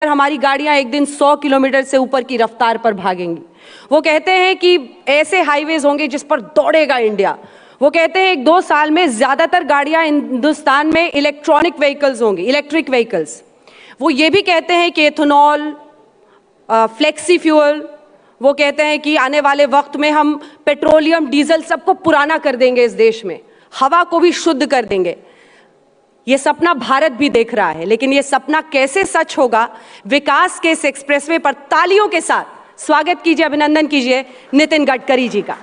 हमारी गाड़ियां एक दिन 100 किलोमीटर से ऊपर की रफ्तार पर भागेंगी। वो कहते हैं कि ऐसे हाईवेज होंगे जिस पर दौड़ेगा इंडिया। वो कहते हैं 1-2 साल में ज्यादातर गाड़ियां हिंदुस्तान में इलेक्ट्रॉनिक व्हीकल्स होंगी, इलेक्ट्रिक व्हीकल्स। वो ये भी कहते हैं कि एथेनॉल, फ्लेक्सी फ्यूल, वो कहते हैं कि आने वाले वक्त में हम पेट्रोलियम, डीजल सबको पुराना कर देंगे इस देश में, हवा को भी शुद्ध कर देंगे। ये सपना भारत भी देख रहा है, लेकिन ये सपना कैसे सच होगा? विकास के इस एक्सप्रेसवे पर तालियों के साथ स्वागत कीजिए, अभिनंदन कीजिए नितिन गडकरी जी का।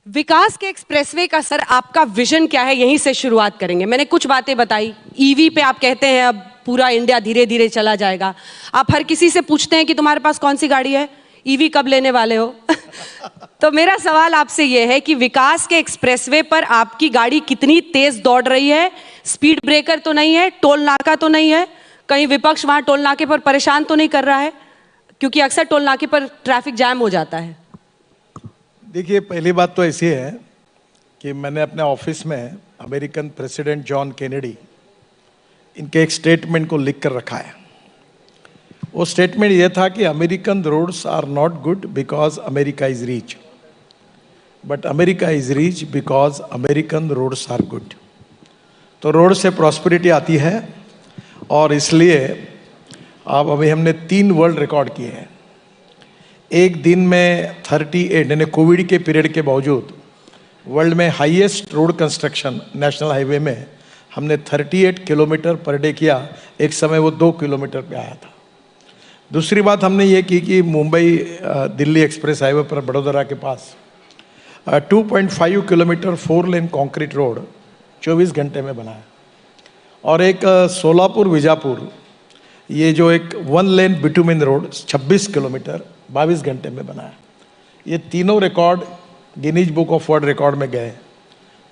विकास के एक्सप्रेसवे का सर आपका विजन क्या है? यहीं से शुरुआत करेंगे। मैंने कुछ बातें बताई, ईवी पे आप कहते हैं अब पूरा इंडिया धीरे धीरे चला जाएगा। आप हर किसी से पूछते हैं कि तुम्हारे पास कौन सी गाड़ी है, ईवी कब लेने वाले हो? तो मेरा सवाल आपसे यह है कि विकास के एक्सप्रेसवे पर आपकी गाड़ी कितनी तेज दौड़ रही है? स्पीड ब्रेकर तो नहीं है, टोल नाका तो नहीं है, कहीं विपक्ष वहां टोल नाके पर परेशान तो नहीं कर रहा है? क्योंकि अक्सर टोल नाके पर ट्रैफिक जैम हो जाता है। देखिए, पहली बात तो ऐसी है कि मैंने अपने ऑफिस में अमेरिकन प्रेसिडेंट जॉन केनेडी, इनके एक स्टेटमेंट को लिख कर रखा है। वो स्टेटमेंट ये था कि American roads are not good because America is rich, but America is rich because American roads are good. तो रोड से प्रॉस्पेरिटी आती है, और इसलिए अब अभी हमने 3 वर्ल्ड रिकॉर्ड किए हैं। एक दिन में 38, यानी कोविड के पीरियड के बावजूद वर्ल्ड में highest road construction national highway में हमने 38 किलोमीटर पर डे किया। एक समय वो 2 किलोमीटर पे आया था। दूसरी बात हमने ये की कि मुंबई दिल्ली एक्सप्रेस हाईवे पर बड़ोदरा के पास 2.5 किलोमीटर 4 लेन कंक्रीट रोड 24 घंटे में बनाया, और एक सोलापुर विजापुर, ये जो एक 1 लेन बिटुमिन रोड 26 किलोमीटर 22 घंटे में बनाया। ये तीनों record Guinness book of world record में गए।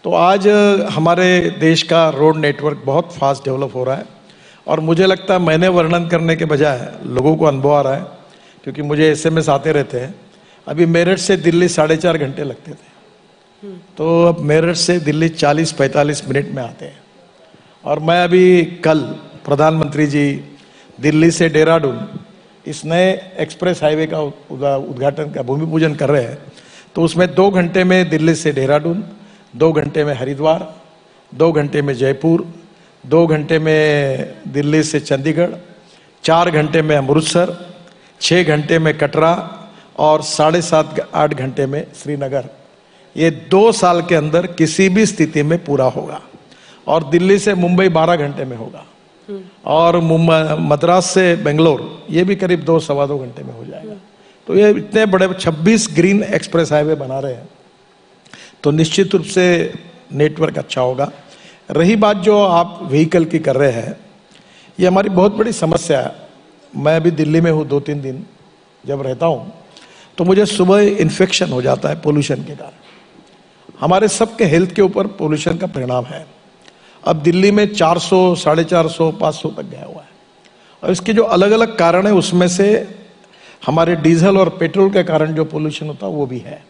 तो आज हमारे देश का रोड नेटवर्क बहुत फास्ट डेवलप हो रहा है, और मुझे लगता है मैंने वर्णन करने के बजाय लोगों को अनुभव आ रहा है, क्योंकि मुझे एसएमएस आते रहते हैं। अभी मेरठ से दिल्ली 4.5 घंटे लगते थे, तो अब मेरठ से दिल्ली 40-45 मिनट में आते हैं। और मैं अभी कल प्रधानमंत्री जी दिल्ली से देहरादून इस नए एक्सप्रेस हाईवे का उद्घाटन का भूमि पूजन कर रहे हैं। तो उसमें 2 घंटे में दिल्ली से देहरादून, 2 घंटे में हरिद्वार, 2 घंटे में जयपुर, 2 घंटे में दिल्ली से चंडीगढ़, 4 घंटे में अमृतसर, 6 घंटे में कटरा, और 7.5-8 घंटे में श्रीनगर। ये 2 साल के अंदर किसी भी स्थिति में पूरा होगा। और दिल्ली से मुंबई 12 घंटे में होगा, और मद्रास से बेंगलोर ये भी करीब 2-2.25 घंटे में हो जाएगा। तो ये इतने बड़े 26 ग्रीन एक्सप्रेस हाईवे बना रहे हैं, तो निश्चित रूप से नेटवर्क अच्छा होगा। रही बात जो आप व्हीकल की कर रहे हैं, ये हमारी बहुत बड़ी समस्या है। मैं अभी दिल्ली में हूँ 2-3 दिन जब रहता हूँ, तो मुझे सुबह इन्फेक्शन हो जाता है पोल्यूशन के कारण। हमारे सबके हेल्थ के ऊपर पोल्यूशन का परिणाम है। अब दिल्ली में 400, 450, 500 तक गया हुआ है, और इसके जो अलग अलग कारण है उसमें से हमारे डीजल और पेट्रोल के कारण जो पोल्यूशन होता है वो भी है।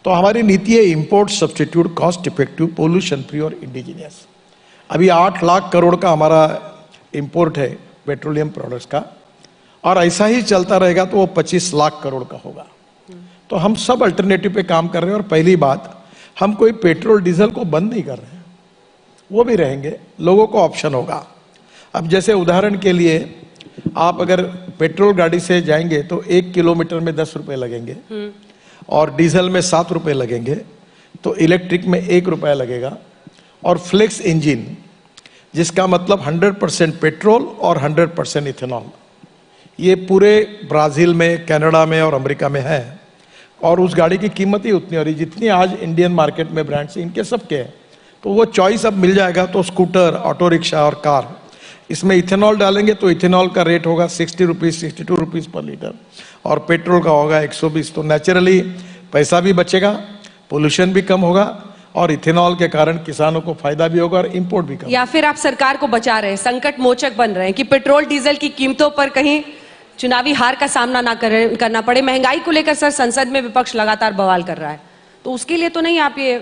तो हमारी नीति है import substitute cost effective pollution free और इंडिजीनियस। अभी 8 लाख करोड़ का हमारा इंपोर्ट है पेट्रोलियम प्रोडक्ट्स का, और ऐसा ही चलता रहेगा तो वो 25 लाख करोड़ का होगा। तो हम सब अल्टरनेटिव पे काम कर रहे हैं। और पहली बात, हम कोई पेट्रोल डीजल को बंद नहीं कर रहे हैं, वो भी रहेंगे, लोगों को ऑप्शन होगा। अब जैसे उदाहरण के लिए, आप अगर पेट्रोल गाड़ी से जाएंगे तो 1 किलोमीटर में 10 रुपए लगेंगे, और डीजल में 7 रुपए लगेंगे, तो इलेक्ट्रिक में 1 रुपया लगेगा। और फ्लेक्स इंजन, जिसका मतलब 100% पेट्रोल और 100% इथेनॉल, ये पूरे ब्राजील में, कनाडा में और अमेरिका में है, और उस गाड़ी की कीमत ही उतनी हो रही जितनी आज इंडियन मार्केट में ब्रांड्स इनके सबके हैं। तो वो चॉइस अब मिल जाएगा। तो स्कूटर, ऑटो रिक्शा और कार, इसमें इथेनॉल डालेंगे तो इथेनॉल का रेट होगा 60 रुपीज़, 62 रुपीज़ पर लीटर, और पेट्रोल का होगा 120। तो नेचुरली पैसा भी बचेगा, पोल्यूशन भी कम होगा, और इथेनॉल के कारण किसानों को फायदा भी होगा और इंपोर्ट भी कम। या फिर आप सरकार को बचा रहे हैं, संकट मोचक बन रहे हैं कि पेट्रोल डीजल की कीमतों पर कहीं चुनावी हार का सामना ना करना पड़े। महंगाई को लेकर सर संसद में विपक्ष लगातार बवाल कर रहा है, तो उसके लिए तो नहीं आप ये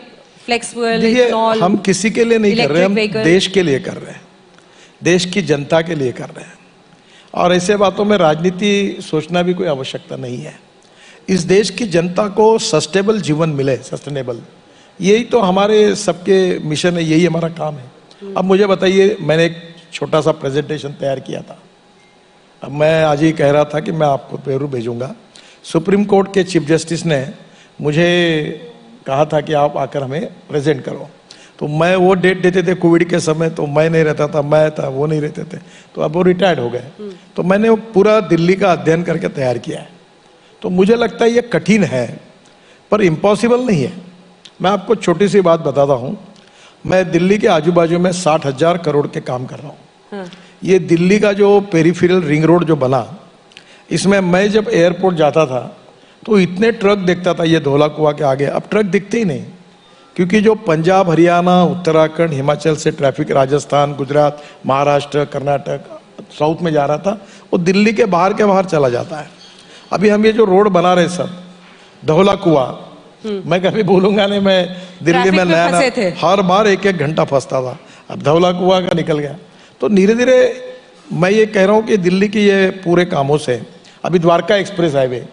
फ्लेक्स फ्यूल, इथेनॉल, हम किसी के लिए नहीं कर रहे, हम इलेक्ट्रिक देश के लिए कर रहे हैं, देश की जनता के लिए कर रहे हैं। और ऐसे बातों में राजनीति सोचना भी कोई आवश्यकता नहीं है। इस देश की जनता को सस्टेनेबल जीवन मिले, सस्टेनेबल, यही तो हमारे सबके मिशन है, यही हमारा काम है। अब मुझे बताइए, मैंने एक छोटा सा प्रेजेंटेशन तैयार किया था, अब मैं आज ही कह रहा था कि मैं आपको पेरू भेजूंगा। सुप्रीम कोर्ट के चीफ जस्टिस ने मुझे कहा था कि आप आकर हमें प्रेजेंट करो, तो मैं वो डेट देते थे कोविड के समय, तो मैं नहीं रहता था, मैं था, वो नहीं रहते थे, तो अब वो रिटायर्ड हो गए। तो मैंने वो पूरा दिल्ली का अध्ययन करके तैयार किया है। तो मुझे लगता है ये कठिन है पर इम्पॉसिबल नहीं है। मैं आपको छोटी सी बात बताता हूँ, मैं दिल्ली के आजू बाजू में 60,000 करोड़ के काम कर रहा हूँ। ये दिल्ली का जो पेरिफेरल रिंग रोड जो बना, इसमें मैं जब एयरपोर्ट जाता था तो इतने ट्रक देखता था ये धौला कुआं के आगे, अब ट्रक दिखते ही नहीं, क्योंकि जो पंजाब, हरियाणा, उत्तराखंड, हिमाचल से ट्रैफिक राजस्थान, गुजरात, महाराष्ट्र, कर्नाटक, साउथ में जा रहा था, वो दिल्ली के बाहर चला जाता है। अभी हम ये जो रोड बना रहे सब, धौला कुआं, मैं कभी भूलूंगा नहीं, मैं दिल्ली में नया हर बार 1-1 घंटा फंसता था, अब धौला कुआं का निकल गया। तो धीरे धीरे मैं ये कह रहा हूँ कि दिल्ली की ये पूरे कामों से, अभी द्वारका एक्सप्रेस हाईवे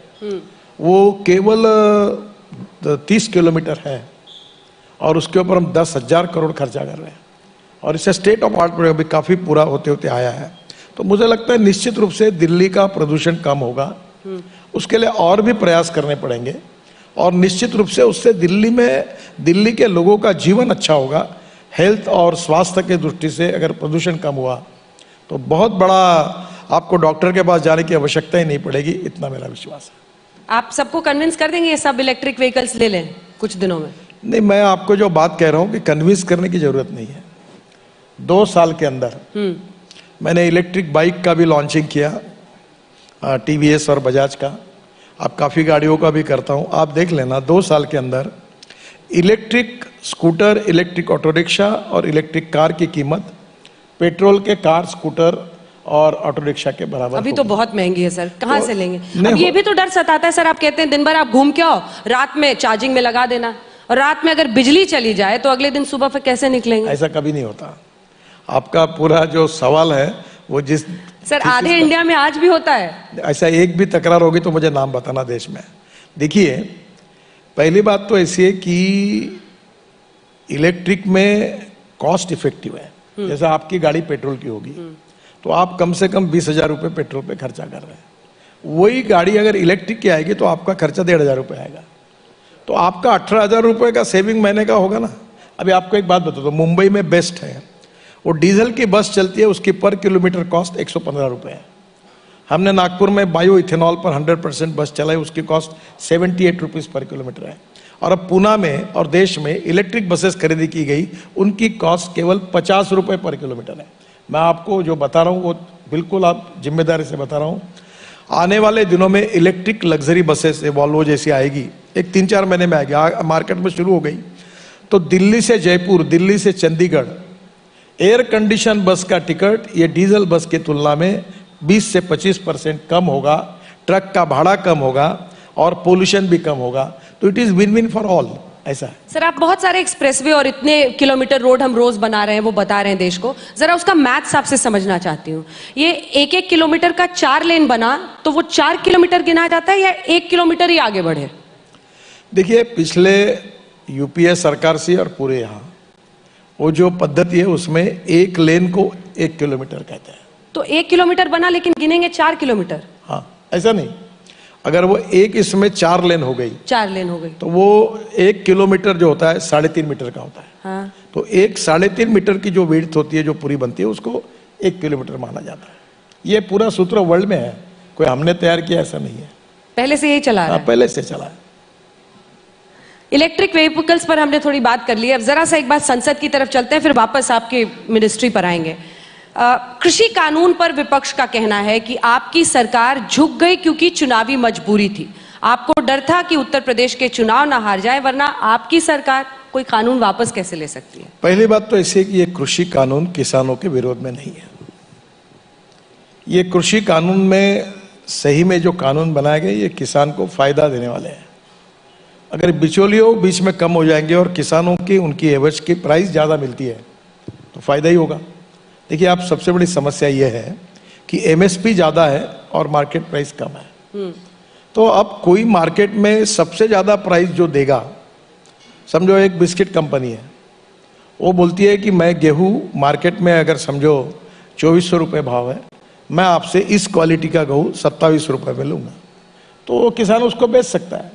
वो केवल 30 किलोमीटर है और उसके ऊपर हम 10,000 करोड़ खर्चा कर रहे हैं, और इससे स्टेट ऑफ आर्ट अभी काफी पूरा होते होते आया है। तो मुझे लगता है निश्चित रूप से दिल्ली का प्रदूषण कम होगा, उसके लिए और भी प्रयास करने पड़ेंगे, और निश्चित रूप से उससे दिल्ली के लोगों का जीवन अच्छा होगा। हेल्थ और स्वास्थ्य के दृष्टि से अगर प्रदूषण कम हुआ तो बहुत बड़ा, आपको डॉक्टर के पास जाने की आवश्यकता ही नहीं पड़ेगी, इतना मेरा विश्वास है। आप सबको कन्विंस कर देंगे ये सब इलेक्ट्रिक व्हीकल्स ले लें कुछ दिनों में? नहीं, मैं आपको जो बात कह रहा हूं कि कन्विंस करने की जरूरत नहीं है। 2 साल के अंदर मैंने इलेक्ट्रिक बाइक का भी लॉन्चिंग किया, टीवीएस और बजाज का। अब काफी गाड़ियों का भी करता हूं, आप देख लेना। 2 साल के अंदर electric scooter, electric auto rickshaw और इलेक्ट्रिक कार की कीमत पेट्रोल के कार, स्कूटर और ऑटो रिक्शा के बराबर। अभी तो बहुत महंगी है सर, कहाँ से लेंगे? अब ये भी तो डर सताता है सर, आप कहते हैं दिन भर आप घूम के आओ, रात में चार्जिंग में लगा देना, और रात में अगर बिजली चली जाए तो अगले दिन सुबह फिर कैसे निकलेंगे? ऐसा कभी नहीं होता। आपका पूरा जो सवाल है वो जिस सर आधे इंडिया में आज भी होता है। ऐसा एक भी तकरार होगी तो मुझे नाम बताना देश में। देखिए, पहली बात तो ऐसी है कि इलेक्ट्रिक में कॉस्ट इफेक्टिव है। जैसे आपकी गाड़ी पेट्रोल की होगी तो आप कम से कम 20,000 रुपये पेट्रोल पे खर्चा कर रहे हैं। वही गाड़ी अगर इलेक्ट्रिक की आएगी तो आपका खर्चा 1,500 रुपये आएगा, तो आपका 18,000 रुपये का सेविंग महीने का होगा ना। अभी आपको एक बात बता दो, मुंबई में बेस्ट है, वो डीजल की बस चलती है, उसकी पर किलोमीटर कॉस्ट 115 रुपये है। हमने नागपुर में बायो इथेनॉल पर 100% बस चलाई, उसकी कॉस्ट 78 रुपीज़ पर किलोमीटर है। और अब पूना में और देश में इलेक्ट्रिक बसेस खरीदी की गई, उनकी कॉस्ट केवल 50 रुपये पर किलोमीटर है। मैं आपको जो बता रहा हूँ वो बिल्कुल आप जिम्मेदारी से बता रहा हूँ। आने वाले दिनों में इलेक्ट्रिक लग्जरी बसेस वॉल्वो जैसी आएगी, एक 3-4 महीने में आएगी, मार्केट में शुरू हो गई। तो दिल्ली से जयपुर, दिल्ली से चंडीगढ़ एयर कंडीशन बस का टिकट ये डीजल बस की तुलना में 20 से 25% कम होगा, ट्रक का भाड़ा कम होगा और पोल्यूशन भी कम होगा। तो it is win win for all, ऐसा है। सर आप बहुत सारे एक्सप्रेसवे और इतने किलोमीटर रोड हम रोज बना रहे हैं, वो बता रहे हैं देश को, जरा उसका मैथ्स आपसे समझना चाहती हूँ। ये 1-1 किलोमीटर का 4 लेन बना तो वो 4 किलोमीटर गिना जाता है या 1 किलोमीटर ही आगे बढ़े? देखिए, पिछले यूपीए सरकार से और पूरे यहाँ वो जो पद्धति है उसमें 1 लेन को 1 किलोमीटर कहते हैं। तो 1 किलोमीटर बना लेकिन गिनेंगे 4 किलोमीटर? हाँ, ऐसा नहीं, अगर वो एक इसमें 4 लेन हो गई, 4 लेन हो गई, तो वो 1 किलोमीटर जो होता है 3.5 मीटर का होता है। हाँ। तो 3.5 मीटर की जो विड्थ होती है, जो पूरी बनती है, उसको 1 किलोमीटर माना जाता है। ये पूरा सूत्र वर्ल्ड में है, कोई हमने तैयार किया ऐसा नहीं है, पहले से यही चला रहा है। पहले से चला है। इलेक्ट्रिक व्हीकल्स पर हमने थोड़ी बात कर ली, अब जरा सा एक बात संसद की तरफ चलते हैं, फिर वापस आपके मिनिस्ट्री पर आएंगे। कृषि कानून पर विपक्ष का कहना है कि आपकी सरकार झुक गई क्योंकि चुनावी मजबूरी थी। आपको डर था कि उत्तर प्रदेश के चुनाव ना हार जाए, वरना आपकी सरकार कोई कानून वापस कैसे ले सकती है? पहली बात तो ऐसी है कि ये कृषि कानून किसानों के विरोध में नहीं है। ये कृषि कानून में सही में जो कानून बनाए गए ये किसान को फायदा देने वाले हैं। अगर बिचौलियों बीच में कम हो जाएंगे और किसानों की उनकी एवरेज की प्राइस ज़्यादा मिलती है तो फायदा ही होगा। देखिए, आप सबसे बड़ी समस्या ये है कि एमएसपी ज़्यादा है और मार्केट प्राइस कम है। तो अब कोई मार्केट में सबसे ज़्यादा प्राइस जो देगा, समझो एक बिस्किट कंपनी है, वो बोलती है कि मैं गेहूं मार्केट में अगर समझो 2400 रुपये भाव है, मैं आपसे इस क्वालिटी का गेहूं 27 रुपये में लूँगा, तो वो किसान उसको बेच सकता है।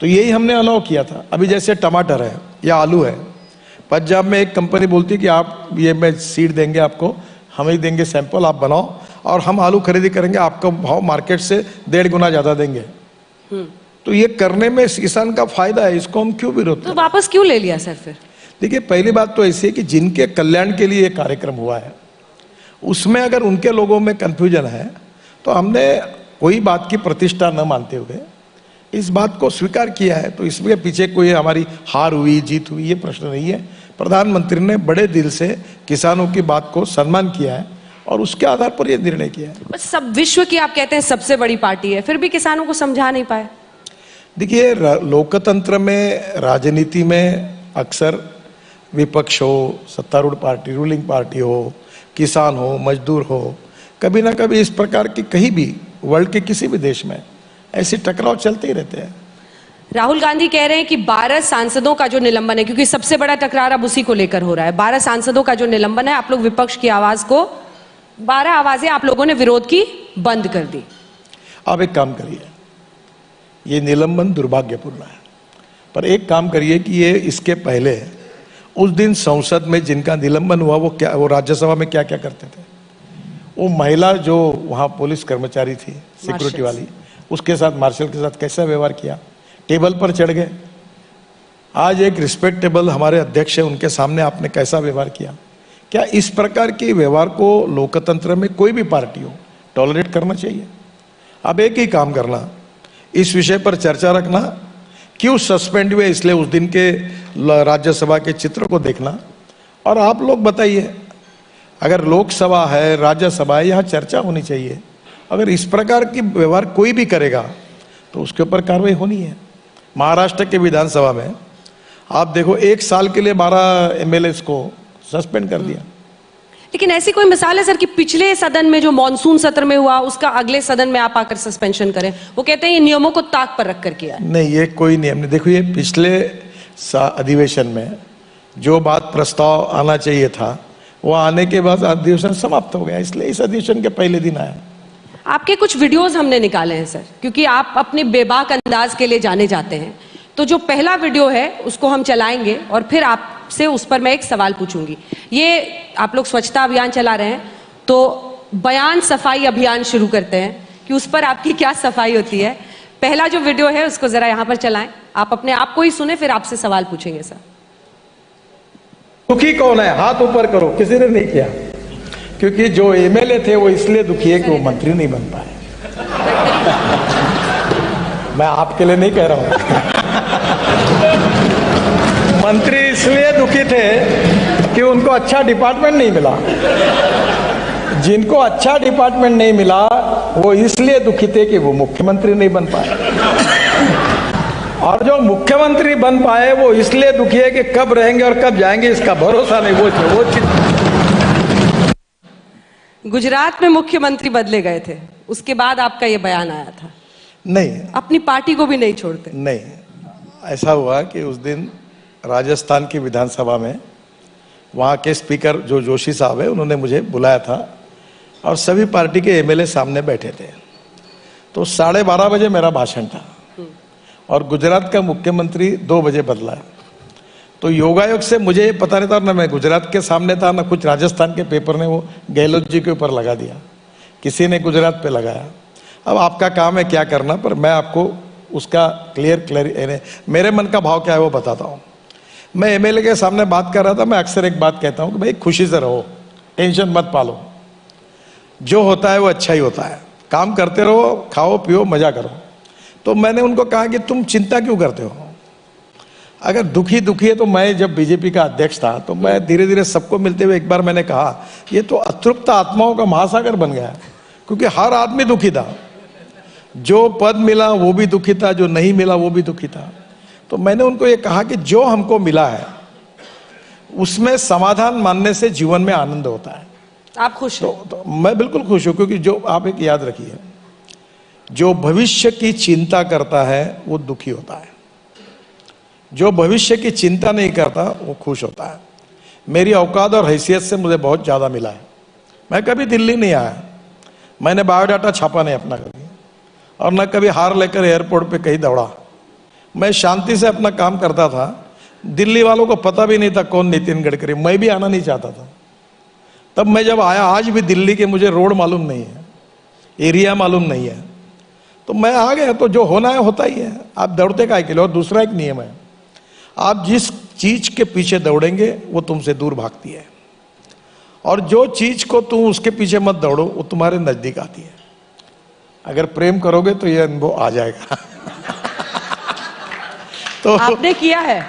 तो यही हमने अलाउ किया था। अभी जैसे टमाटर है या आलू है, पंजाब में एक कंपनी बोलती है कि आप ये मैं सीड देंगे आपको, हम ही देंगे सैंपल, आप बनाओ और हम आलू खरीदी करेंगे, आपका भाव मार्केट से 1.5 गुना ज़्यादा देंगे। तो ये करने में किसान का फायदा है, इसको हम क्यों विरोध करें? तो वापस क्यों ले लिया सर फिर? देखिए, पहली बात तो ऐसी है कि जिनके कल्याण के लिए ये कार्यक्रम हुआ है, उसमें अगर उनके लोगों में कंफ्यूजन है तो हमने कोई बात की प्रतिष्ठा न मानते हुए इस बात को स्वीकार किया है। तो इसके पीछे कोई हमारी हार हुई जीत हुई ये प्रश्न नहीं है। प्रधानमंत्री ने बड़े दिल से किसानों की बात को सम्मान किया है और उसके आधार पर यह निर्णय किया है। सब विश्व की आप कहते हैं सबसे बड़ी पार्टी है, फिर भी किसानों को समझा नहीं पाए। देखिए, लोकतंत्र में, राजनीति में अक्सर विपक्ष हो, सत्तारूढ़ पार्टी, रूलिंग पार्टी हो, किसान हो, मजदूर हो, कभी ना कभी इस प्रकार की कहीं भी वर्ल्ड के किसी भी देश में ऐसे टकराव चलते ही रहते हैं। राहुल गांधी कह रहे हैं कि 12 सांसदों का जो निलंबन है, क्योंकि सबसे बड़ा टकरार अब उसी को लेकर हो रहा है, 12 सांसदों का जो निलंबन है, आप लोग विपक्ष की आवाज को, 12 आवाजें आप लोगों ने विरोध की बंद कर दी। आप एक काम करिए, ये निलंबन दुर्भाग्यपूर्ण है, पर एक काम करिए कि ये इसके पहले उस दिन संसद में जिनका निलंबन हुआ वो राज्यसभा में क्या क्या करते थे। वो महिला जो वहाँ पुलिस कर्मचारी थी, सिक्योरिटी वाली, उसके साथ, मार्शल के साथ कैसा व्यवहार किया, टेबल पर चढ़ गए। आज एक रिस्पेक्टेबल हमारे अध्यक्ष है, उनके सामने आपने कैसा व्यवहार किया? क्या इस प्रकार के व्यवहार को लोकतंत्र में कोई भी पार्टी हो टॉलरेट करना चाहिए? अब एक ही काम करना, इस विषय पर चर्चा रखना, क्यों सस्पेंड हुए इसलिए उस दिन के राज्यसभा के चित्र को देखना, और आप लोग बताइए, अगर लोकसभा है, राज्यसभा है, यहाँ चर्चा होनी चाहिए। अगर इस प्रकार की व्यवहार कोई भी करेगा तो उसके ऊपर कार्रवाई होनी है। महाराष्ट्र के विधानसभा में आप देखो, 1 साल के लिए 12 एमएलए को सस्पेंड कर दिया। लेकिन ऐसी कोई मिसाल है सर कि पिछले सदन में जो मॉनसून सत्र में हुआ, उसका अगले सदन में आप आकर सस्पेंशन करें? वो कहते हैं ये नियमों को ताक पर रखकर किया। नहीं, ये कोई नियम नहीं। देखो, ये पिछले अधिवेशन में जो बात प्रस्ताव आना चाहिए था वो आने के बाद अधिवेशन समाप्त हो गया, इसलिए इस अधिवेशन के पहले दिन आया। आपके कुछ वीडियोस हमने निकाले हैं सर, क्योंकि आप अपने बेबाक अंदाज के लिए जाने जाते हैं। तो जो पहला वीडियो है उसको हम चलाएंगे और फिर आपसे उस पर मैं एक सवाल पूछूंगी। ये आप लोग स्वच्छता अभियान चला रहे हैं, तो बयान सफाई अभियान शुरू करते हैं कि उस पर आपकी क्या सफाई होती है। पहला जो वीडियो है उसको जरा यहाँ पर चलाएं, आप अपने आप को ही सुने, फिर आपसे सवाल पूछेंगे सर। दुखी कौन है? हाथ ऊपर करो। किसी ने नहीं किया, क्योंकि जो एमएलए थे वो इसलिए दुखी है कि वो मंत्री नहीं बन पाए। मैं आपके लिए नहीं कह रहा हूं। मंत्री इसलिए दुखी थे कि उनको अच्छा डिपार्टमेंट नहीं मिला। जिनको अच्छा डिपार्टमेंट नहीं मिला वो इसलिए दुखी थे कि वो मुख्यमंत्री नहीं बन पाए, और जो मुख्यमंत्री बन पाए वो इसलिए दुखी है कि कब रहेंगे और कब जाएंगे इसका भरोसा नहीं। वो गुजरात में मुख्यमंत्री बदले गए थे, उसके बाद आपका ये बयान आया था। नहीं, अपनी पार्टी को भी नहीं छोड़ते। नहीं, ऐसा हुआ कि उस दिन राजस्थान की विधानसभा में वहाँ के स्पीकर जो जोशी साहब है, उन्होंने मुझे बुलाया था और सभी पार्टी के एमएलए सामने बैठे थे। तो 12:30 बजे मेरा भाषण था और गुजरात का मुख्यमंत्री 2 बजे बदला है। तो योगायोग से मुझे पता नहीं था, ना मैं गुजरात के सामने था, ना कुछ राजस्थान के पेपर ने वो गहलोत जी के ऊपर लगा दिया, किसी ने गुजरात पे लगाया। अब आपका काम है क्या करना, पर मैं आपको उसका क्लियर मेरे मन का भाव क्या है वो बताता हूँ। मैं एमएलए के सामने बात कर रहा था। मैं अक्सर एक बात कहता हूँ कि भाई खुशी से रहो, टेंशन मत पालो, जो होता है वो अच्छा ही होता है, काम करते रहो, खाओ पियो मजा करो। तो मैंने उनको कहा कि तुम चिंता क्यों करते हो? अगर दुखी है तो मैं जब बीजेपी का अध्यक्ष था तो मैं धीरे धीरे सबको मिलते हुए एक बार मैंने कहा ये तो अतृप्त आत्माओं का महासागर बन गया है, क्योंकि हर आदमी दुखी था। जो पद मिला वो भी दुखी था, जो नहीं मिला वो भी दुखी था। तो मैंने उनको ये कहा कि जो हमको मिला है उसमें समाधान मानने से जीवन में आनंद होता है। आप खुश हैं? तो मैं बिल्कुल खुश हूं, क्योंकि जो आप एक याद रखिए, जो भविष्य की चिंता करता है वो दुखी होता है, जो भविष्य की चिंता नहीं करता वो खुश होता है। मेरी औकात और हैसियत से मुझे बहुत ज़्यादा मिला है। मैं कभी दिल्ली नहीं आया, मैंने बायोडाटा छापा नहीं अपना कभी, और न कभी हार लेकर एयरपोर्ट पे कहीं दौड़ा। मैं शांति से अपना काम करता था। दिल्ली वालों को पता भी नहीं था कौन नितिन गडकरी, मैं भी आना नहीं चाहता था। तब मैं जब आया, आज भी दिल्ली के मुझे रोड मालूम नहीं है, एरिया मालूम नहीं है, तो मैं आ गया। तो जो होना है होता ही है, आप दौड़ते काहे के लिए। और दूसरा एक नियम है, आप जिस चीज के पीछे दौड़ेंगे वो तुमसे दूर भागती है, और जो चीज को तुम उसके पीछे मत दौड़ो वो तुम्हारे नजदीक आती है। अगर प्रेम करोगे तो ये अनुभव आ जाएगा। तो आपने किया है?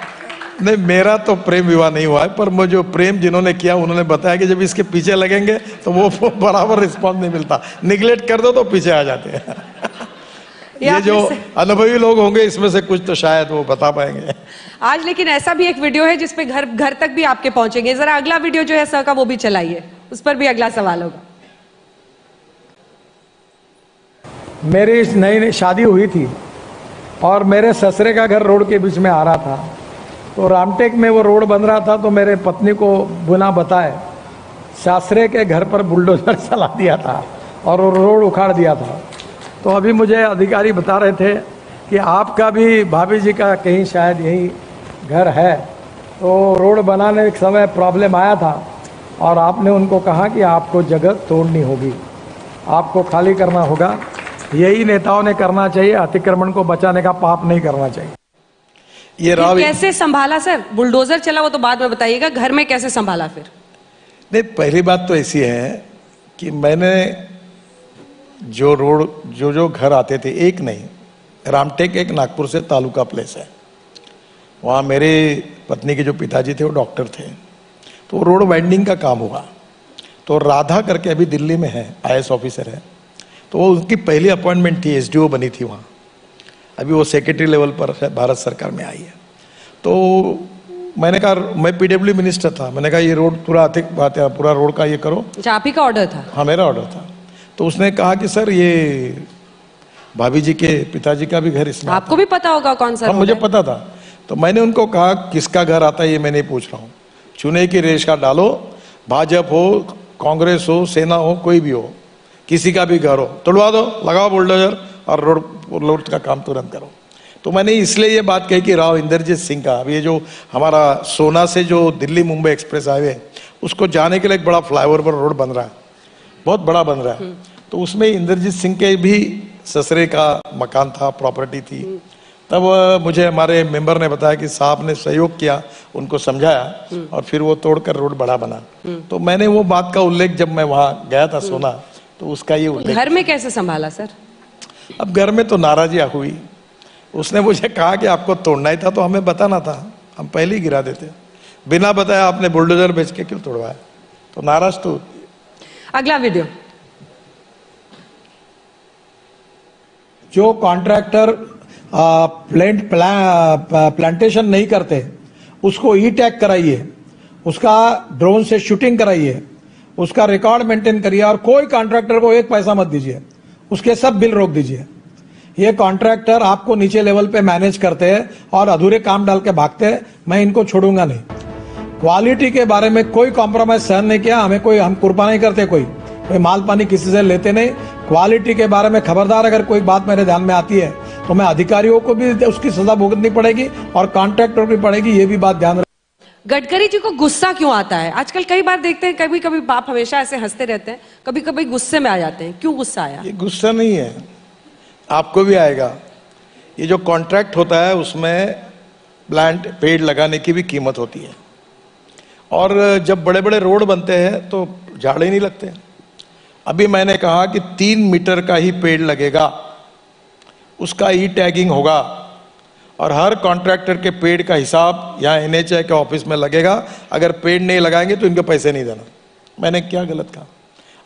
नहीं, मेरा तो प्रेम विवाह नहीं हुआ है, पर मुझे जो प्रेम जिन्होंने किया उन्होंने बताया कि जब इसके पीछे लगेंगे तो वो बराबर रिस्पॉन्स नहीं मिलता, निगलेक्ट कर दो तो पीछे आ जाते हैं। ये जो अनुभवी लोग होंगे इसमें से कुछ तो शायद वो बता पाएंगे आज। लेकिन ऐसा भी एक वीडियो है जिसपे घर घर तक भी आपके पहुंचेंगे। जरा अगला वीडियो जो है सर का वो भी चलाइए, उस पर भी अगला सवाल होगा। मेरी नई शादी हुई थी और मेरे ससुरे का घर रोड के बीच में आ रहा था। तो रामटेक में वो रोड बन रहा था, तो मेरे पत्नी को बिना बताए ससुरे के घर पर बुलडोजर चला दिया था और वो रोड उखाड़ दिया था। तो अभी मुझे अधिकारी बता रहे थे कि आपका भी भाभी जी का कहीं शायद यही घर है, तो रोड बनाने के समय प्रॉब्लम आया था और आपने उनको कहा कि आपको जगह तोड़नी होगी, आपको खाली करना होगा। यही नेताओं ने करना चाहिए, अतिक्रमण को बचाने का पाप नहीं करना चाहिए। ये राव कैसे संभाला सर? बुलडोजर चला वो तो बाद में बताइएगा, घर में कैसे संभाला फिर? नहीं, पहली बात तो ऐसी है कि मैंने जो रोड जो घर आते थे, एक नहीं, रामटेक एक नागपुर से तालुका प्लेस है, वहाँ मेरे पत्नी के जो पिताजी थे वो डॉक्टर थे, तो रोड वाइंडिंग का काम हुआ। तो राधा करके अभी दिल्ली में है, IAS ऑफिसर है, तो वो उनकी पहली अपॉइंटमेंट थी, SDO बनी थी वहाँ। अभी वो सेक्रेटरी लेवल पर भारत सरकार में आई है। तो मैंने कहा, मैं PW मिनिस्टर था, मैंने कहा ये रोड पूरा रोड का ये करो। आप ही का ऑर्डर था? हाँ, मेरा ऑर्डर था। तो उसने कहा कि सर ये भाभी जी के पिताजी का भी घर इसमें। आपको भी पता होगा कौन सा? हाँ, मुझे पता था। तो मैंने उनको कहा किसका घर आता है ये मैं नहीं पूछ रहा हूँ, चुने की रेशा डालो, भाजपा हो, कांग्रेस हो, सेना हो, कोई भी हो, किसी का भी घर हो, तोड़वा दो, लगाओ बुलडोजर और रोड का काम तुरंत करो। तो मैंने इसलिए ये बात कही कि राव इंद्रजीत सिंह का, अब ये जो हमारा सोना से जो दिल्ली मुंबई एक्सप्रेस हाईवे, उसको जाने के लिए एक बड़ा फ्लाईओवर पर रोड बन रहा है, बहुत बड़ा बन रहा है। तो उसमें इंद्रजीत सिंह के भी ससुरे का मकान था, प्रॉपर्टी थी। तब मुझे हमारे मेंबर ने बताया कि साहब ने सहयोग किया, उनको समझाया और फिर वो तोड़कर रोड बड़ा बना। तो मैंने वो बात का उल्लेख, जब मैं वहाँ गया था सोना, तो उसका ये उल्लेख। घर में कैसे संभाला सर? अब घर में तो नाराजियां हुई। उसने मुझे कहा कि आपको तोड़ना ही था तो हमें बताना था, हम पहले ही गिरा देते, बिना बताया आपने बुलडोजर बेच के क्यों तोड़वाया। तो नाराज तो। अगला वीडियो। जो कॉन्ट्रैक्टर प्लांटेशन नहीं करते उसको ई-टैग कराइए, उसका ड्रोन से शूटिंग कराइए, उसका रिकॉर्ड मेंटेन करिए, और कोई कॉन्ट्रैक्टर को एक पैसा मत दीजिए, उसके सब बिल रोक दीजिए। ये कॉन्ट्रैक्टर आपको नीचे लेवल पे मैनेज करते हैं और अधूरे काम डाल के भागते हैं, मैं इनको छोड़ूंगा नहीं। क्वालिटी के बारे में कोई कॉम्प्रोमाइज सहन नहीं किया, हम कुर्बान नहीं करते, कोई माल पानी किसी से लेते नहीं। क्वालिटी के बारे में खबरदार अगर कोई बात मेरे ध्यान में आती है तो मैं अधिकारियों को भी उसकी सजा भुगतनी पड़ेगी और कॉन्ट्रैक्टर भी पड़ेगी, ये भी बात ध्यान। गडकरी जी को गुस्सा क्यों आता है? आजकल कई बार देखते हैं, कभी कभी बाप हमेशा ऐसे हंसते रहते हैं, कभी कभी गुस्से में आ जाते हैं, क्यों गुस्सा आया? ये गुस्सा नहीं है, आपको भी आएगा। ये जो कॉन्ट्रैक्ट होता है उसमें प्लांट पेड़ लगाने की भी कीमत होती है, और जब बड़े बड़े रोड बनते हैं तो झाड़े नहीं लगते। अभी मैंने कहा कि 3 मीटर का ही पेड़ लगेगा, उसका ई-टैगिंग होगा, और हर कॉन्ट्रैक्टर के पेड़ का हिसाब यहाँ NHAI के ऑफिस में लगेगा। अगर पेड़ नहीं लगाएंगे तो इनके पैसे नहीं देना। मैंने क्या गलत कहा?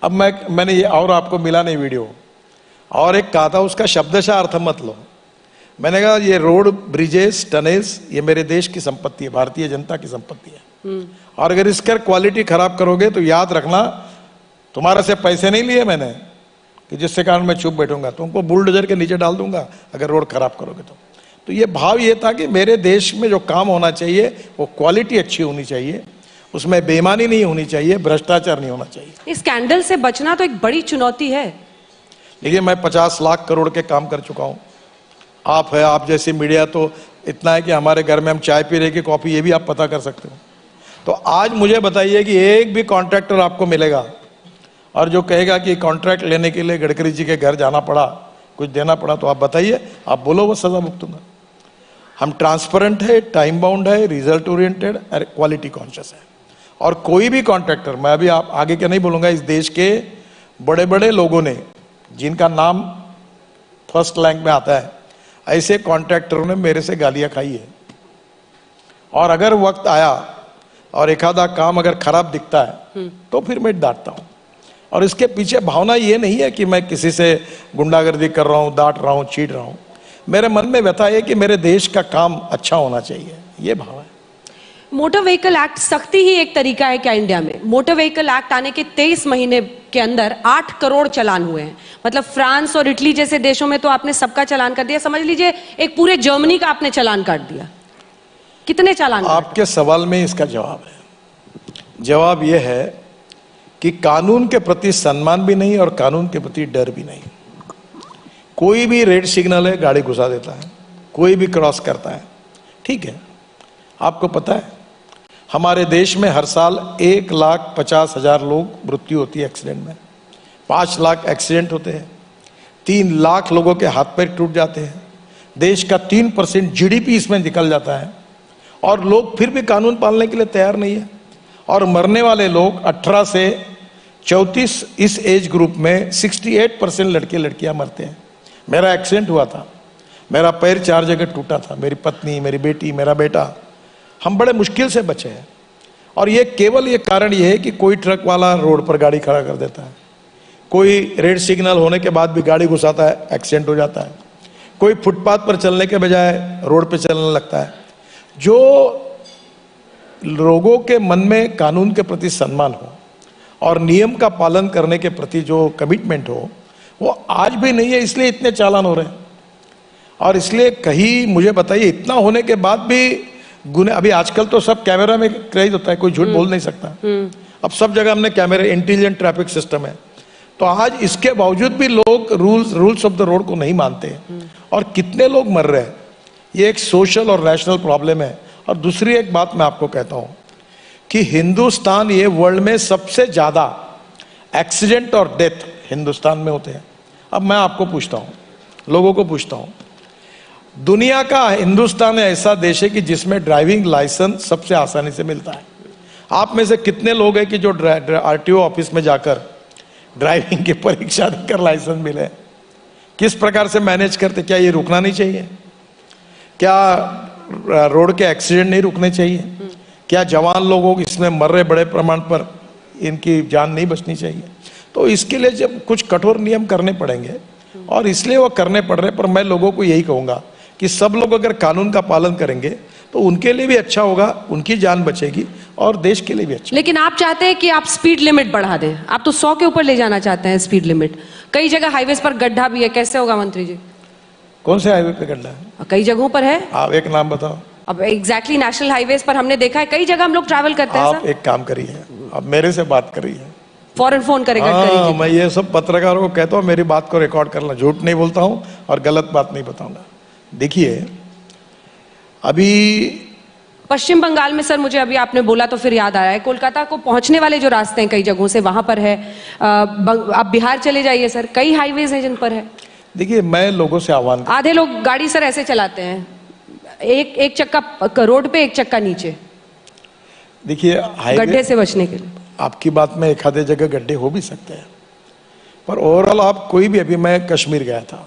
अब मैंने ये, और आपको मिला नहीं वीडियो, और एक कहा था उसका शब्दशः अर्थ मत लो। मैंने कहा ये रोड, ब्रिजेस, टनेल्स ये मेरे देश की संपत्ति है, भारतीय जनता की संपत्ति है। और अगर इसका क्वालिटी खराब करोगे तो याद रखना तुम्हारा से पैसे नहीं लिए मैंने कि जिससे कारण मैं चुप बैठूंगा, तुमको बुलडोजर के नीचे डाल दूंगा अगर रोड खराब करोगे तो ये भाव ये था कि मेरे देश में जो काम होना चाहिए वो क्वालिटी अच्छी होनी चाहिए, उसमें बेईमानी नहीं होनी चाहिए, भ्रष्टाचार नहीं होना चाहिए। इस स्कैंडल से बचना तो एक बड़ी चुनौती है। देखिए मैं 50 लाख करोड़ के काम कर चुका हूं। आप है, आप जैसी मीडिया तो इतना है कि हमारे घर में हम चाय पी रहे कि कॉफी, ये भी आप पता कर सकते हो। तो आज मुझे बताइए कि एक भी कॉन्ट्रैक्टर आपको मिलेगा और जो कहेगा कि कॉन्ट्रैक्ट लेने के लिए गडकरी जी के घर जाना पड़ा, कुछ देना पड़ा, तो आप बताइए, आप बोलो वो सजा भुगतूंगा। हम ट्रांसपेरेंट है, टाइम बाउंड है, रिजल्ट ओरिएंटेड और क्वालिटी कॉन्शियस है। और कोई भी कॉन्ट्रैक्टर, मैं अभी आप आगे के नहीं बोलूंगा, इस देश के बड़े बड़े लोगों ने जिनका नाम फर्स्ट रैंक में आता है, ऐसे कॉन्ट्रैक्टरों ने मेरे से गालियां खाई है। और अगर वक्त आया और एक आधा काम अगर खराब दिखता है तो फिर मैं डांटता हूं। और इसके पीछे भावना ये नहीं है कि मैं किसी से गुंडागर्दी कर रहा हूं, डांट रहा हूं, चीट रहा हूं। मेरे मन में व्यथा है कि मेरे देश का काम अच्छा होना चाहिए, ये भाव है। मोटर व्हीकल एक्ट सख्ती ही एक तरीका है क्या इंडिया में? मोटर व्हीकल एक्ट आने के 23 महीने के अंदर 8 करोड़ चालान हुए हैं। मतलब फ्रांस और इटली जैसे देशों में तो आपने सबका चालान कर दिया, समझ लीजिए एक पूरे जर्मनी का आपने चालान काट दिया। कितने चालान? आपके सवाल में इसका जवाब है। जवाब यह है कि कानून के प्रति सम्मान भी नहीं और कानून के प्रति डर भी नहीं। कोई भी रेड सिग्नल है, गाड़ी घुसा देता है, कोई भी क्रॉस करता है, ठीक है। आपको पता है हमारे देश में हर साल 1,50,000 लोग मृत्यु होती है एक्सीडेंट में, 5 लाख एक्सीडेंट होते हैं, 3 लाख लोगों के हाथ पैर टूट जाते हैं, देश का 3% जीडीपी इसमें निकल जाता है, और लोग फिर भी कानून पालने के लिए तैयार नहीं है। और मरने वाले लोग 18 से 34 इस एज ग्रुप में 68% लड़के लड़कियां मरते हैं। मेरा एक्सीडेंट हुआ था, मेरा पैर 4 जगह टूटा था, मेरी पत्नी, मेरी बेटी, मेरा बेटा, हम बड़े मुश्किल से बचे हैं। और ये केवल ये कारण ये है कि कोई ट्रक वाला रोड पर गाड़ी खड़ा कर देता है, कोई रेड सिग्नल होने के बाद भी गाड़ी घुसाता है, एक्सीडेंट हो जाता है, कोई फुटपाथ पर चलने के बजाय रोड पर चलने लगता है। जो लोगों के मन में कानून के प्रति सम्मान हो और नियम का पालन करने के प्रति जो कमिटमेंट हो, वो आज भी नहीं है, इसलिए इतने चालान हो रहे हैं। और इसलिए कहीं मुझे बताइए, इतना होने के बाद भी गुने, अभी आजकल तो सब कैमरा में क्रेज होता है, कोई झूठ बोल नहीं सकता। अब सब जगह हमने कैमरे, इंटेलिजेंट ट्रैफिक सिस्टम है। तो आज इसके बावजूद भी लोग रूल्स ऑफ द रोड को नहीं मानते हैं और कितने लोग मर रहे हैं। ये एक सोशल और नेशनल प्रॉब्लम है। और दूसरी एक बात मैं आपको कहता हूं कि हिंदुस्तान, ये वर्ल्ड में सबसे ज्यादा एक्सीडेंट और डेथ हिंदुस्तान में होते हैं। अब मैं आपको पूछता हूं, लोगों को पूछता हूं, दुनिया का हिंदुस्तान ऐसा देश है कि जिसमें ड्राइविंग लाइसेंस सबसे आसानी से मिलता है। आप में से कितने लोग हैं कि जो आरटीओ ऑफिस में जाकर ड्राइविंग की परीक्षा देकर लाइसेंस मिले? किस प्रकार से मैनेज करते? क्या ये रुकना नहीं चाहिए? क्या रोड के एक्सीडेंट नहीं रुकने चाहिए? क्या जवान लोगों इसमें मर रहे बड़े प्रमाण पर, इनकी जान नहीं बचनी चाहिए? तो इसके लिए जब कुछ कठोर नियम करने पड़ेंगे, और इसलिए वो करने पड़ रहे। पर मैं लोगों को यही कहूंगा कि सब लोग अगर कानून का पालन करेंगे तो उनके लिए भी अच्छा होगा, उनकी जान बचेगी और देश के लिए भी अच्छा। लेकिन आप चाहते हैं कि आप स्पीड लिमिट बढ़ा दें, आप तो 100 के ऊपर ले जाना चाहते हैं स्पीड लिमिट। कई जगह हाईवेज पर गड्ढा भी है, कैसे होगा मंत्री जी? कौन से हाईवे पे गड्ढा है? कई जगहों पर है। आप एक नाम बताओ। अब एग्जैक्टली नेशनल हाईवेज पर हमने देखा है, कई जगह हम लोग ट्रैवल करते हैं। आप एक काम करिए, आप मेरे से बात करिए, फौरन फोन करेगा। हाँ, मैं ये सब पत्रकारों को कहता हूँ मेरी बात को रिकॉर्ड करना, झूठ नहीं बोलता हूँ और गलत बात नहीं बताऊंगा। देखिए अभी पश्चिम बंगाल में, सर मुझे अभी आपने बोला तो फिर याद आ रहा है, कोलकाता को पहुंचने वाले जो रास्ते हैं कई जगहों से वहां पर है। आप बिहार चले जाइए सर, कई हाईवेज हैं जिन पर है। देखिए मैं लोगों से आह्वान, आधे लोग गाड़ी सर ऐसे चलाते हैं, एक चक्का रोड पे, एक चक्का नीचे। देखिए गड्ढे से बचने के लिए आपकी बात में एक आधे जगह गड्ढे हो भी सकते हैं, पर ओवरऑल आप कोई भी, अभी मैं कश्मीर गया था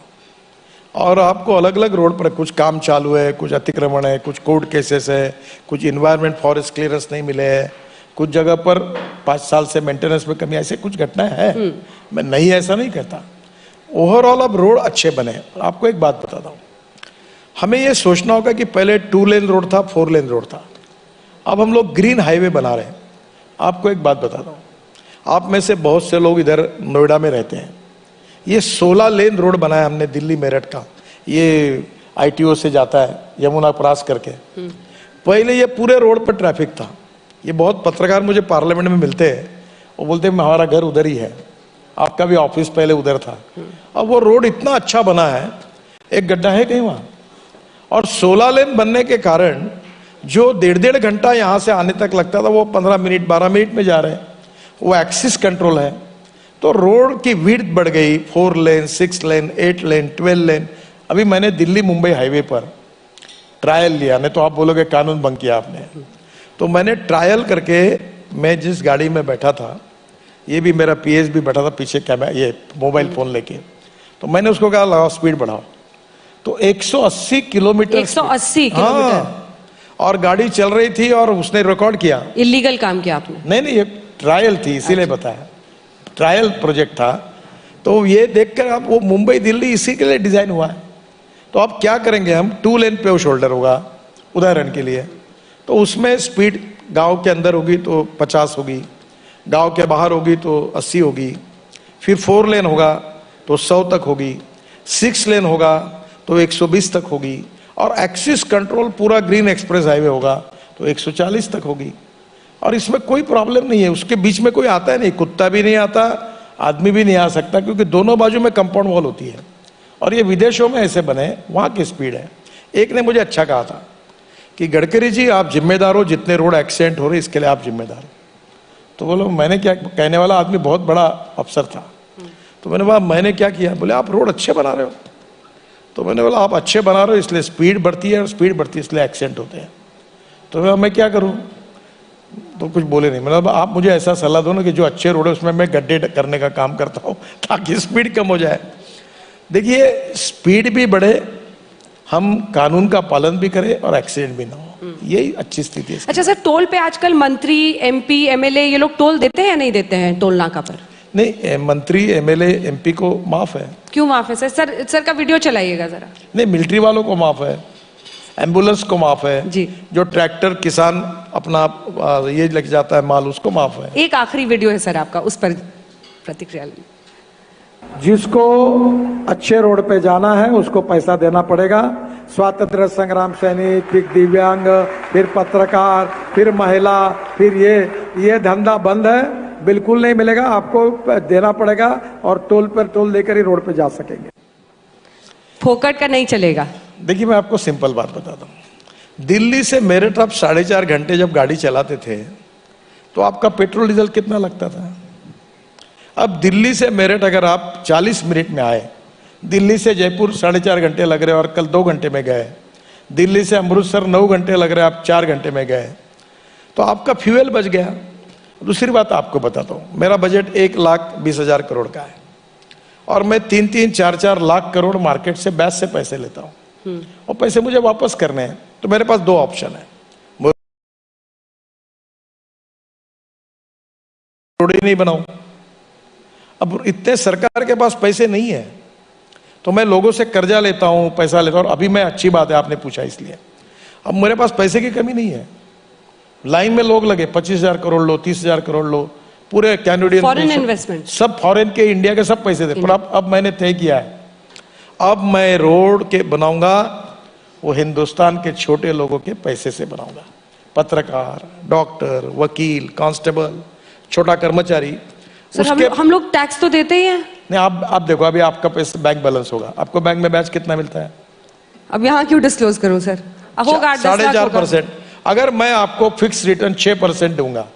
और आपको अलग अलग रोड पर कुछ काम चालू है, कुछ अतिक्रमण है, कुछ कोर्ट केसेस है, कुछ इन्वायरमेंट फॉरेस्ट क्लियरेंस नहीं मिले हैं, कुछ जगह पर 5 साल से मेंटेनेंस में कमी, ऐसे कुछ घटनाएं हैं। मैं नहीं ऐसा नहीं कहता, ओवरऑल अब रोड अच्छे बने। आपको एक बात बताता हूँ, हमें ये सोचना होगा कि पहले 2 लेन रोड था, 4 लेन रोड था, अब हम लोग ग्रीन हाईवे बना रहे हैं। आपको एक बात बताता हूँ, आप में से बहुत से लोग इधर नोएडा में रहते हैं, ये 16 लेन रोड बनाया हमने दिल्ली मेरठ का, ये ITO से जाता है यमुना क्रॉस करके। पहले ये पूरे रोड पर ट्रैफिक था। ये बहुत पत्रकार मुझे पार्लियामेंट में मिलते हैं, वो बोलते हैं हमारा घर उधर ही है, आपका भी ऑफिस पहले उधर था। अब वो रोड इतना अच्छा बना है, एक गड्ढा है कहीं वहां, और 16 लेन बनने के कारण जो 1.5 घंटा यहां से आने तक लगता था वो 15 मिनट 12 मिनट में जा रहे हैं। वो एक्सिस कंट्रोल है, तो रोड की विड्थ बढ़ गई, 4 लेन 6 लेन 8 लेन 12 लेन। अभी मैंने दिल्ली मुंबई हाईवे पर ट्रायल लिया, नहीं तो आप बोलोगे कानून भंग किया आपने, तो मैंने ट्रायल करके, मैं जिस गाड़ी में बैठा था, ये भी मेरा PS भी बैठा था पीछे कैमरा ये मोबाइल फोन लेके, तो मैंने उसको कहा लगाओ स्पीड बढ़ाओ, तो 180 किलोमीटर 180 किलोमीटर। हाँ, और गाड़ी चल रही थी और उसने रिकॉर्ड किया। इलीगल काम किया आपने? नहीं, ये ट्रायल थी इसीलिए बताया, ट्रायल प्रोजेक्ट था। तो ये देखकर आप, वो मुंबई दिल्ली इसी के लिए डिजाइन हुआ है। तो अब क्या करेंगे हम, 2 लेन पे शोल्डर होगा उदाहरण के लिए, तो उसमें स्पीड गांव के अंदर होगी तो 50 होगी, गांव के बाहर होगी तो 80 होगी, फिर 4 लेन होगा तो 100 तक होगी, 6 लेन होगा तो 120 तक होगी, और एक्सिस कंट्रोल पूरा ग्रीन एक्सप्रेस हाईवे होगा तो 140 तक होगी। और इसमें कोई प्रॉब्लम नहीं है, उसके बीच में कोई आता है नहीं, कुत्ता भी नहीं आता, आदमी भी नहीं आ सकता, क्योंकि दोनों बाजू में कंपाउंड वॉल होती है। और ये विदेशों में ऐसे बने, वहां की स्पीड है। एक ने मुझे अच्छा कहा था कि गडकरी जी आप जिम्मेदार हो, जितने रोड एक्सीडेंट हो रहे इसके लिए आप जिम्मेदार हो। तो बोलो मैंने क्या, कहने वाला आदमी बहुत बड़ा अफसर था, तो मैंने बोला मैंने क्या किया, बोले आप रोड अच्छे बना रहे हो। तो मैंने बोला आप अच्छे बना रहे हो इसलिए स्पीड बढ़ती है, और स्पीड बढ़ती है इसलिए एक्सीडेंट होते हैं। तो मैं क्या करूं, तो कुछ बोले नहीं। मतलब आप मुझे ऐसा सलाह दो ना कि जो अच्छे रोड है उसमें मैं गड्ढे करने का काम करता हूं ताकि स्पीड कम हो जाए। देखिए स्पीड भी बढ़े, हम कानून का पालन भी करें और एक्सीडेंट भी ना हो, यही अच्छी स्थिति है। अच्छा सर, टोल पे आजकल मंत्री MP MLA ये लोग टोल देते हैं या नहीं देते हैं टोल नाका पर? नहीं, मंत्री MLA MP को माफ है। क्यों माफ है सर? सर का वीडियो चलाइएगा जरा। नहीं, मिलिट्री वालों को माफ है, एम्बुलेंस को माफ है जी, जो ट्रैक्टर किसान अपना ये लेके जाता है माल उसको माफ है। एक आखिरी वीडियो है सर आपका, उस पर प्रतिक्रिया लें। जिसको अच्छे रोड पे जाना है उसको पैसा देना पड़ेगा। स्वातंत्र्य संग्राम सैनिक, फिर दिव्यांग, फिर पत्रकार, फिर महिला, फिर ये धंधा बंद है, बिल्कुल नहीं मिलेगा, आपको देना पड़ेगा, और टोल पर टोल देकर ही रोड पे जा सकेंगे। फोकट का नहीं चलेगा। देखिए मैं आपको सिंपल बात बताता हूँ, दिल्ली से मेरठ आप 4.5 घंटे जब गाड़ी चलाते थे तो आपका पेट्रोल डीजल कितना लगता था। अब दिल्ली से मेरठ अगर आप 40 मिनट में आए, दिल्ली से जयपुर 4.5 घंटे लग रहे और कल 2 घंटे में गए, दिल्ली से अमृतसर 9 घंटे लग रहे आप 4 घंटे में गए, तो आपका फ्यूल बच गया। दूसरी बात आपको बताता हूँ, मेरा बजट 1,20,000 करोड़ का है, और मैं 3-3, 4-4 लाख करोड़ मार्केट से बैच से पैसे लेता हूँ, और पैसे मुझे वापस करने हैं। तो मेरे पास 2 ऑप्शन है, रोड ही नहीं बनाऊं। अब इतने सरकार के पास पैसे नहीं है तो मैं लोगों से कर्जा लेता हूं, पैसा लेता हूं। अभी मैं, अच्छी बात है आपने पूछा इसलिए, अब मेरे पास पैसे की कमी नहीं है। लाइन में लोग लगे 25,000 करोड़ लो, 30,000 करोड़ लो, पूरे कैनेडियन फॉरेन इन्वेस्टमेंट सब फॉरेन के, इंडिया के सब पैसे दे। पर अब मैंने तय किया है, अब मैं रोड के बनाऊंगा वो हिंदुस्तान के छोटे लोगों के पैसे से बनाऊंगा। पत्रकार, डॉक्टर, वकील, कांस्टेबल, छोटा कर्मचारी। सर हम लोग टैक्स तो देते ही हैं। नहीं, आप देखो, अभी आपका पैसा बैंक बैलेंस होगा, आपको बैंक में ब्याज कितना मिलता है? अब यहाँ क्यों डिस्क्लोज करूं सर? अब होगा 4.5%। अगर मैं आपको फिक्स रिटर्न 6% दूंगा,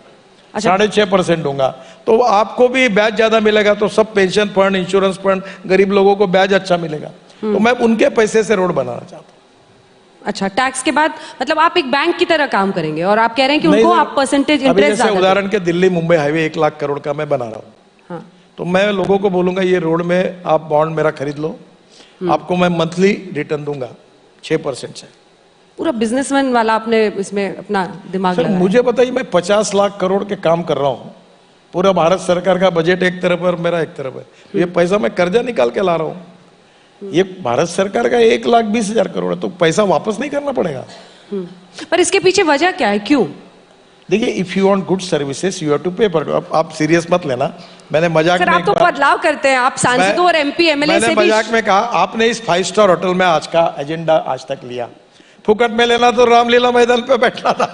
6.5% दूंगा, तो आपको भी ब्याज ज्यादा मिलेगा, तो सब पेंशन फंड, इंश्योरेंस फंड, गरीब लोगों को ब्याज अच्छा मिलेगा। तो मैं उनके पैसे से रोड बनाना चाहता हूँ। अच्छा, टैक्स के बाद मतलब आप एक बैंक की तरह काम करेंगे, और आप कह रहे हैं कि उनको आप परसेंटेज इंटरेस्ट जैसे उदाहरण के दिल्ली मुंबई हाईवे 1 लाख करोड़ का मैं बना रहा हूँ, हाँ, तो मैं लोगों को बोलूंगा ये रोड में आप बॉन्ड मेरा खरीद लो, आपको मैं मंथली रिटर्न दूंगा 6% से। पूरा बिजनेसमैन वाला आपने इसमें अपना दिमाग लगाया। मुझे बताइए, मैं 50 लाख करोड़ के काम कर रहा हूँ, पूरा भारत सरकार का बजट एक तरफ है और मेरा एक तरफ है, तो ये पैसा मैं कर्जा निकाल के ला रहा हूँ। ये भारत सरकार का 1,20,000 करोड़ है, तो पैसा वापस नहीं करना पड़ेगा। पर इसके पीछे वजह क्या है, क्यों? देखिए, if you want good services you have to pay for. आप सीरियस मत लेना, मैंने मजाक सर में आप तो बदलाव करते हैं, आप सांसदों और एमपी एमएलए से भी। मैंने मजाक में कहा, आपने इस 5 स्टार होटल में आज का एजेंडा आज तक लिया, फुकट में लेना तो रामलीला मैदान पे बैठना था।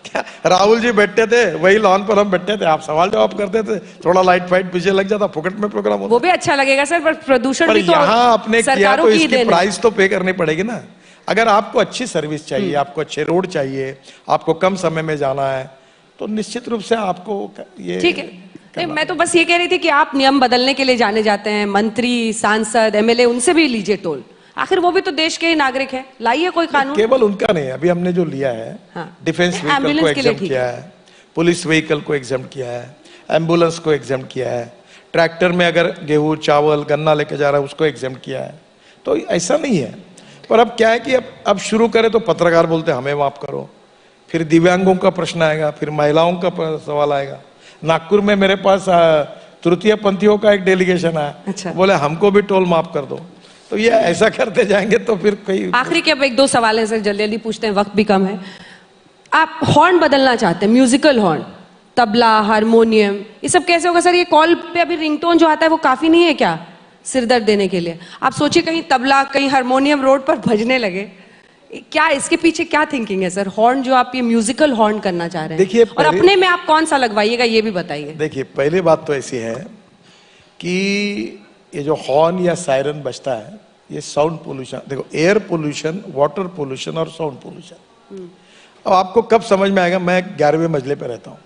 क्या राहुल जी बैठते थे, वही लॉन पर हम बैठते थे, आप सवाल जवाब करते थे, थोड़ा लाइट फाइट पीछे लग जाता, फुकट में प्रोग्राम होता। वो भी अच्छा लगेगा सर, पर प्रदूषण पर भी तो यहाँ आपने किया सरकारों तो की इसकी देन है। प्राइस तो पे करनी पड़ेगी ना। अगर आपको अच्छी सर्विस चाहिए, आपको अच्छे रोड चाहिए, आपको कम समय में जाना है, तो निश्चित रूप से आपको ये ठीक है। नहीं, मैं तो बस ये कह रही थी कि आप नियम बदलने के लिए जाने जाते हैं, मंत्री, सांसद, एमएलए, उनसे भी लीजिए टोल। आखिर वो भी तो देश के ही नागरिक हैं, लाइए कोई कानून। केवल उनका नहीं, अभी हमने जो लिया है, डिफेंस व्हीकल को एम्बुलेंस के लिए एग्जाम ठीक किया है, पुलिस व्हीकल को एग्जाम किया है, एम्बुलेंस को एग्जाम किया है, ट्रैक्टर में अगर गेहूं चावल गन्ना लेके जा रहा है उसको एग्जाम किया है। तो ऐसा नहीं है। पर अब क्या है कि अब शुरू करें तो पत्रकार बोलते हमें माफ करो, फिर दिव्यांगों का प्रश्न आएगा, फिर महिलाओं का सवाल आएगा। नागपुर में मेरे पास तृतीय पंथियों का एक डेलीगेशन आया, अच्छा। बोले हमको भी टोल माफ कर दो। तो ये ऐसा करते जाएंगे तो फिर कोई। आखिरी के अब 1-2 सवाल हैं सर, जल्दी जल्दी पूछते हैं, वक्त भी कम है। आप हॉर्न बदलना चाहते हैं, म्यूजिकल हॉर्न, तबला, हारमोनियम, ये सब कैसे होगा सर? ये कॉल पे अभी रिंगटोन जो आता है वो काफी नहीं है क्या सिरदर्द देने के लिए? आप सोचिए कहीं तबला, कहीं हारमोनियम रोड पर बजने लगे, क्या इसके पीछे क्या थिंकिंग है सर? हॉर्न जो आप ये म्यूजिकल हॉर्न करना चाह रहे हैं, देखिए, और अपने में आप कौन सा लगवाइएगा ये भी बताइए। देखिए, पहली बात तो ऐसी है कि ये जो हॉर्न या सायरन बजता है, ये साउंड पोल्यूशन, देखो एयर पोल्यूशन, वाटर पोल्यूशन और साउंड पोल्यूशन। अब आपको कब समझ में आएगा? मैं 11वें मंजिले पे रहता हूँ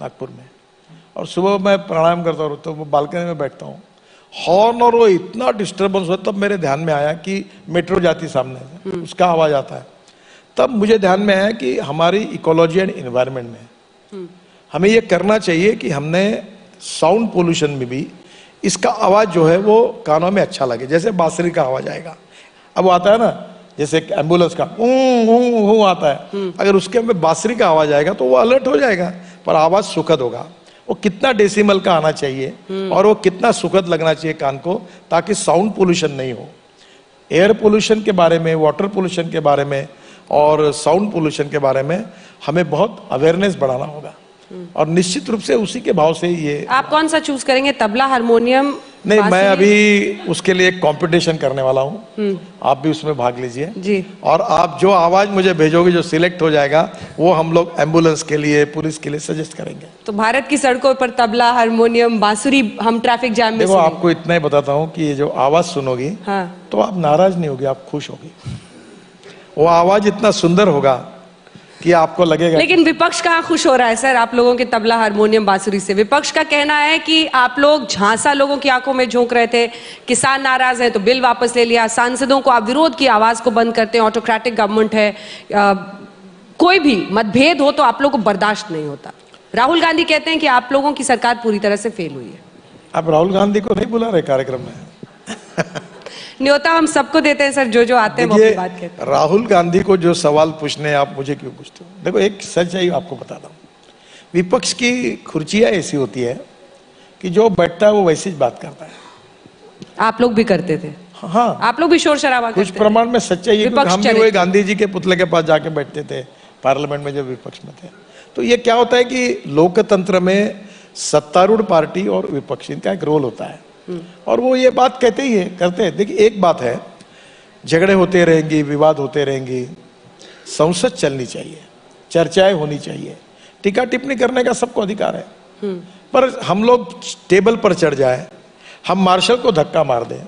नागपुर में, और सुबह मैं प्राणायाम करता हूँ तो वो बालकनी में बैठता हूँ, हॉर्न और वो इतना डिस्टर्बेंस हुआ, तब मेरे ध्यान में आया कि मेट्रो जाती सामने से, उसका आवाज आता है। तब मुझे ध्यान में आया कि हमारी इकोलॉजी एंड एनवायरनमेंट में हमें ये करना चाहिए कि हमने साउंड पोल्यूशन में भी इसका आवाज जो है वो कानों में अच्छा लगे। जैसे बांसुरी का आवाज आएगा, अब वो आता है ना, जैसे एम्बुलेंस का आता है, अगर उसके में बांसुरी का आवाज आएगा तो वो अलर्ट हो जाएगा, पर आवाज सुखद होगा। वो कितना डेसिमल का आना चाहिए और वो कितना सुखद लगना चाहिए कान को, ताकि साउंड पोल्यूशन नहीं हो। एयर पोल्यूशन के बारे में, वाटर पोल्यूशन के बारे में और साउंड पोल्यूशन के बारे में हमें बहुत अवेयरनेस बढ़ाना होगा, और निश्चित रूप से उसी के भाव से ये। आप कौन सा चूज करेंगे, तबला, हारमोनियम? नहीं, मैं अभी उसके लिए एक कंपटीशन करने वाला हूँ, आप भी उसमें भाग लीजिए जी। और आप जो आवाज मुझे भेजोगे, जो सिलेक्ट हो जाएगा, वो हम लोग एम्बुलेंस के लिए, पुलिस के लिए सजेस्ट करेंगे। तो भारत की सड़कों पर तबला, हारमोनियम, बांसुरी हम ट्रैफिक जाम में देखो, आपको इतना ही बताता हूँ कि ये जो आवाज सुनोगी, तो आप नाराज नहीं होगी, आप खुश होगी। वो आवाज इतना सुंदर होगा कि आपको लगेगा। लेकिन विपक्ष कहाँ खुश हो रहा है सर आप लोगों के तबला, हारमोनियम, बांसुरी से? विपक्ष का कहना है कि आप लोग झांसा लोगों की आंखों में झोंक रहे थे, किसान नाराज है तो बिल वापस ले लिया, सांसदों को आप विरोध की आवाज को बंद करते हैं, ऑटोक्रेटिक गवर्नमेंट है, कोई भी मतभेद हो तो आप लोगों को बर्दाश्त नहीं होता। राहुल गांधी कहते हैं कि आप लोगों की सरकार पूरी तरह से फेल हुई है। आप राहुल गांधी को नहीं बुला रहे कार्यक्रम में? न्योता हम सबको देते हैं सर, जो आते हैं वो अपनी बात कहते हैं। राहुल गांधी को जो सवाल पूछने आप मुझे क्यों पूछते हो? देखो, एक सच्चाई आपको बताता हूँ, विपक्ष की खुर्चियां ऐसी होती है कि जो बैठता है वो वैसी बात करता है। आप लोग भी करते थे? हाँ, आप लोग भी शोर शराबा करते कुछ प्रमाण में सच्चाई है, विपक्ष हम भी वही गांधी जी के पुतले के पास जाके बैठते थे पार्लियामेंट में जब विपक्ष में थे। तो ये क्या होता है कि लोकतंत्र में सत्तारूढ़ पार्टी और विपक्ष, इनका एक रोल होता है, और वो ये बात कहते ही है, करते हैं। देखिए, एक बात है, झगड़े होते रहेंगी, विवाद होते रहेंगी, संसद चलनी चाहिए, चर्चाएं होनी चाहिए, टीका टिप्पणी करने का सबको अधिकार है, पर हम लोग टेबल पर चढ़ जाए, हम मार्शल को धक्का मार दें,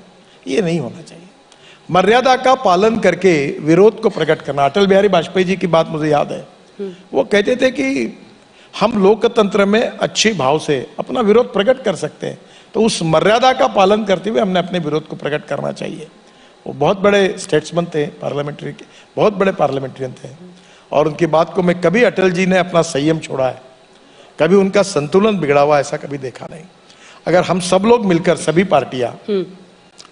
ये नहीं होना चाहिए। मर्यादा का पालन करके विरोध को प्रकट करना। अटल बिहारी वाजपेयी जी की बात मुझे याद है, वो कहते थे कि हम लोकतंत्र में अच्छी भाव से अपना विरोध प्रकट कर सकते हैं, तो उस मर्यादा का पालन करते हुए हमने अपने विरोध को प्रकट करना चाहिए। वो बहुत बड़े स्टेट्समैन थे, पार्लियामेंट्री के बहुत बड़े पार्लियामेंट्रियन थे, और उनकी बात को मैं कभी अटल जी ने अपना संयम छोड़ा है, कभी उनका संतुलन बिगड़ा हुआ ऐसा कभी देखा नहीं। अगर हम सब लोग मिलकर, सभी पार्टियां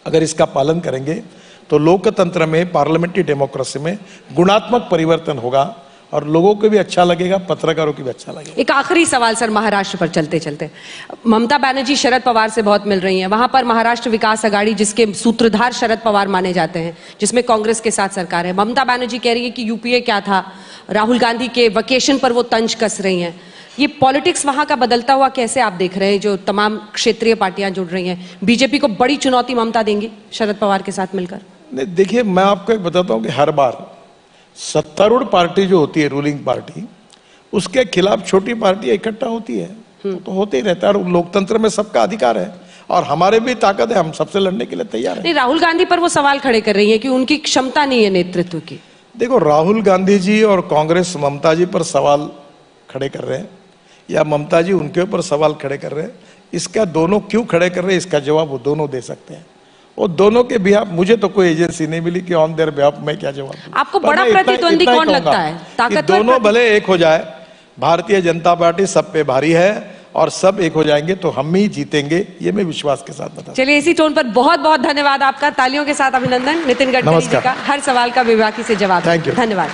अगर इसका पालन करेंगे तो लोकतंत्र में, पार्लियामेंट्री डेमोक्रेसी में गुणात्मक परिवर्तन होगा और लोगों को भी अच्छा लगेगा, पत्रकारों को भी अच्छा लगेगा। एक आखिरी सवाल सर, महाराष्ट्र पर चलते चलते, ममता बनर्जी शरद पवार से बहुत मिल रही हैं, वहां पर महाराष्ट्र विकास आघाड़ी जिसके सूत्रधार शरद पवार माने जाते हैं, जिसमें कांग्रेस के साथ सरकार है, ममता बनर्जी कह रही है कि यूपीए क्या था, राहुल गांधी के वेकेशन पर वो तंज कस रही हैं। ये पॉलिटिक्स वहां का बदलता हुआ कैसे आप देख रहे हैं, जो तमाम क्षेत्रीय पार्टियां जुड़ रही हैं? बीजेपी को बड़ी चुनौती ममता देंगी शरद पवार के साथ मिलकर? नहीं, देखिए मैं आपको एक बताता हूं कि हर बार सत्तारूढ़ पार्टी जो होती है, रूलिंग पार्टी, उसके खिलाफ छोटी पार्टी इकट्ठा होती है, तो होते ही रहता है। और लोकतंत्र में सबका अधिकार है और हमारे भी ताकत है, हम सबसे लड़ने के लिए तैयार हैं। नहीं, राहुल गांधी पर वो सवाल खड़े कर रही है कि उनकी क्षमता नहीं है नेतृत्व की। देखो, राहुल गांधी जी और कांग्रेस ममता जी पर सवाल खड़े कर रहे हैं या ममता जी उनके ऊपर सवाल खड़े कर रहे हैं, इसका दोनों क्यों खड़े कर रहे हैं, इसका जवाब वो दोनों दे सकते हैं। और दोनों के बिहाफ मुझे तो कोई एजेंसी नहीं मिली कि ऑन देयर बिहाफ मैं क्या जवाब दूं। आपको बड़ा प्रतिद्वंदी कौन लगता है? ताकतवर दोनों भले एक हो जाए, भारतीय जनता पार्टी सब पे भारी है और सब एक हो जाएंगे तो हम ही जीतेंगे, ये मैं विश्वास के साथ बता। चलिए, इसी टोन पर बहुत बहुत धन्यवाद आपका, तालियों के साथ अभिनंदन नितिन गडकरी जी का, हर सवाल का बेबाकी से जवाब। थैंक यू, धन्यवाद।